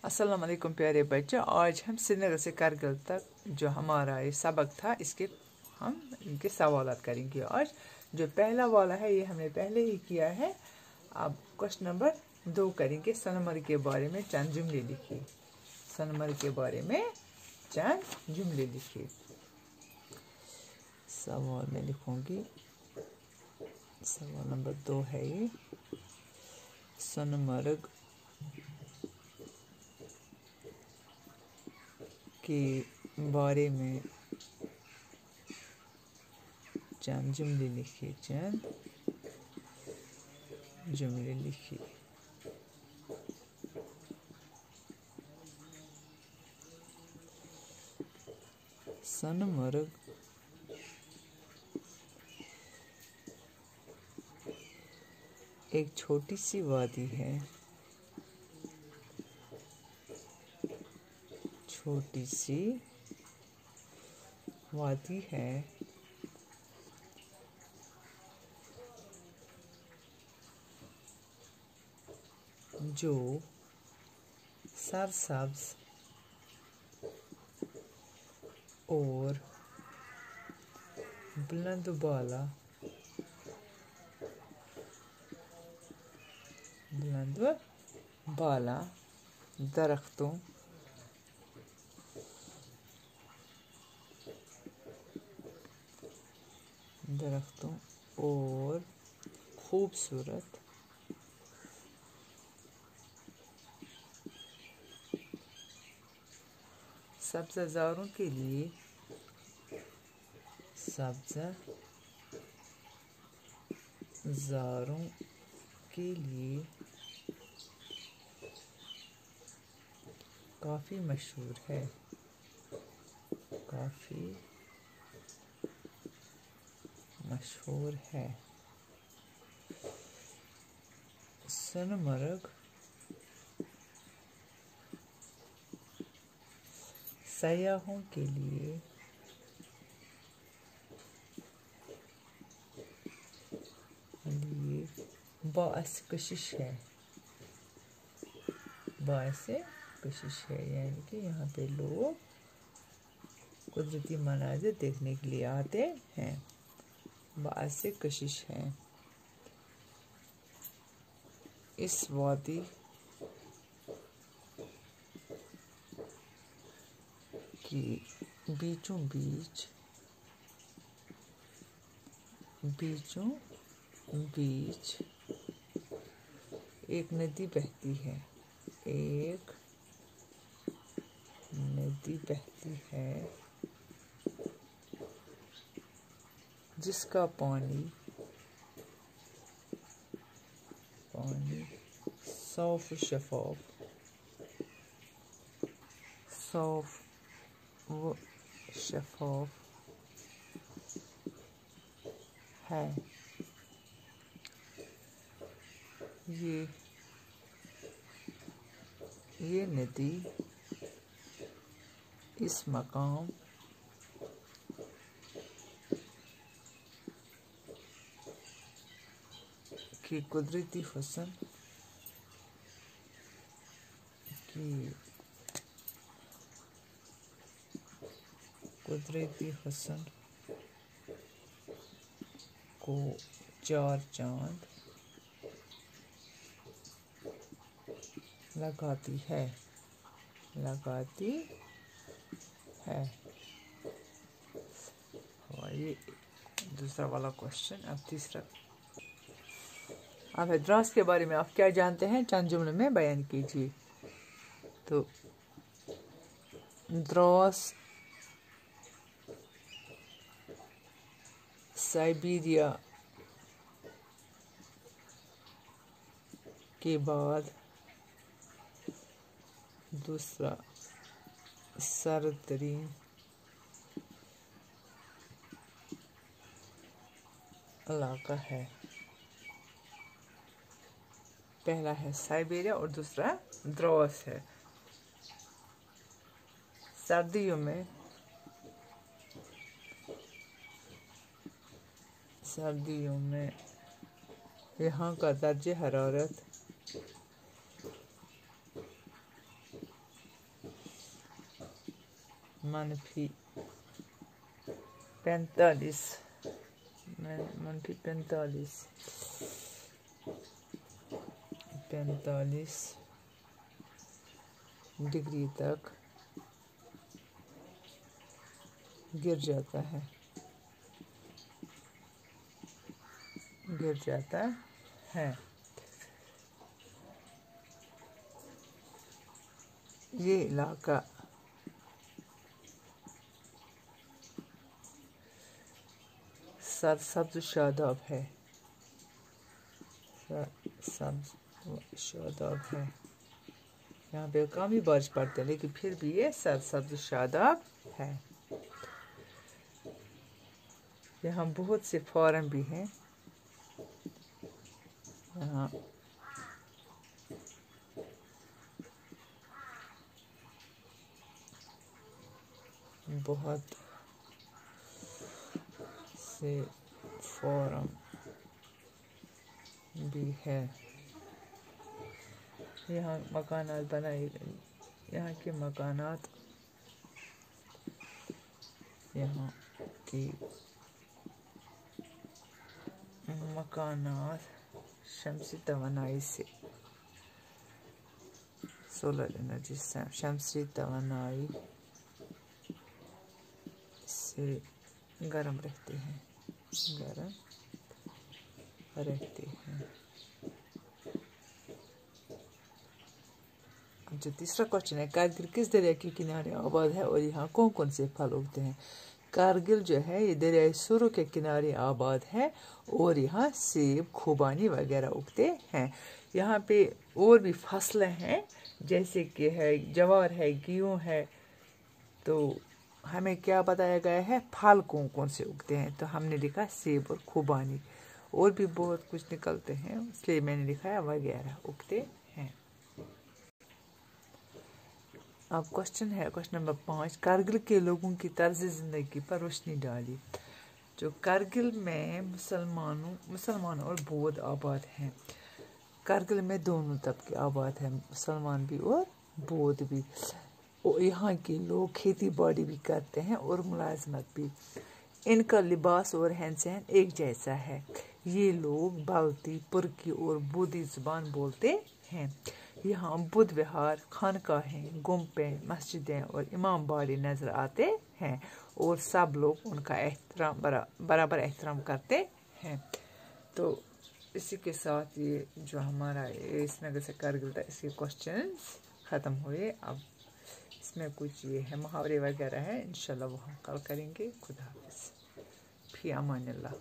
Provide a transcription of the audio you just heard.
अस्सलाम वालेकुम प्यारे बच्चों। आज हम श्रीनगर से करगिल तक जो हमारा ये सबक था इसके हम इनके सवालात करेंगे। आज जो पहला वाला है ये हमने पहले ही किया है। अब क्वेश्चन नंबर 2 करेंगे। सोनमर्ग के बारे में चंद जुमले लिखिए। सोनमर्ग के बारे में चंद जुमले लिखिए। सवाल में लिखूंगी, सवाल नंबर 2 है ये। सोनमर्ग के बारे में चंद जुमले लिखिए। चंद जुमले लिखिए। सोनमर्ग एक छोटी सी वादी है। छोटी सी वादी है जो सरसब्ज और बुलंद बाला दरख्तों और खूबसूरत सब्ज़ारों के लिए काफ़ी मशहूर है। सोनमर्ग सयाहों के लिए बाइस कशिश है। यानी कि यहाँ पे लोग कुदरती मनाज़िर देखने के लिए आते हैं। बाइस कशिश है। इस वादी की बीचों बीच एक नदी बहती है। जिसका पानी साफ व शफाफ है। ये नदी इस मकाम की कुदरती हुस्न को 4 चांद लगाती है। ये दूसरा वाला क्वेश्चन। अब तीसरा। अब द्रास के बारे में आप क्या जानते हैं, चंद जुमलों में बयान कीजिए। तो द्रास साइबेरिया के बाद दूसरा सर्द तरीन इलाका है। पहला है साइबेरिया और दूसरा द्रास है। सर्दियों में यहाँ का दर्जे हरारत -45 -45 डिग्री तक गिर जाता है ये इलाका सरसब्ज शादाब है। यहाँ पे कम ही बारिश पड़ती है लेकिन फिर भी ये सरसब्ज शादाब है। यहाँ बहुत से फार्म भी हैं। यहाँ बहुत से फार्म भी है। यहाँ मकानात बनाए यहाँ के मकानात यहाँ की मकानात शमसी तवानाई से सोलर एनर्जी शमसी तवानाई से गर्म रहते हैं जो तीसरा क्वेश्चन है, कारगिल किस दरिया के किनारे आबाद है और यहाँ कौन कौन से फल उगते हैं। कारगिल जो है ये दरियाई सुरु के किनारे आबाद है और यहाँ सेब खुबानी वगैरह उगते हैं। यहाँ पे और भी फसलें हैं जैसे कि है जवार है, गेहूँ है। तो हमें क्या बताया गया है, फल कौन कौन से उगते हैं। तो हमने लिखा सेब और खुबानी, और भी बहुत कुछ निकलते हैं इसलिए मैंने लिखा है वगैरह उगते हैं। अब क्वेश्चन है क्वेश्चन नंबर 5, कारगिल के लोगों की तर्ज ज़िंदगी पर रोशनी डाली। जो कारगिल में मुसलमान और बौद्ध आबाद हैं। कारगिल में दोनों तबके आबाद हैं, मुसलमान भी और बौद्ध भी। और यहाँ के लोग खेती बाड़ी भी करते हैं और मुलाजमत भी। इनका लिबास और रहन सहन एक जैसा है। ये लोग बाल्टी, पुरकी और बौद्धी जुबान बोलते हैं। यहाँ बुद्ध विहार, खानकाहें, गुम्बें, मस्जिदें और इमाम बाड़ी नजर आते हैं और सब लोग उनका एहतराम बराबर एहतराम करते हैं। तो इसी के साथ ये जो हमारा श्रीनगर से कारगिल था इसके क्वेश्चंस ख़त्म हुए। अब इसमें कुछ ये है मुहावरे वगैरह है, इंशाल्लाह वो हम कल करेंगे। खुदा हाफिज़, फी अमान अल्लाह।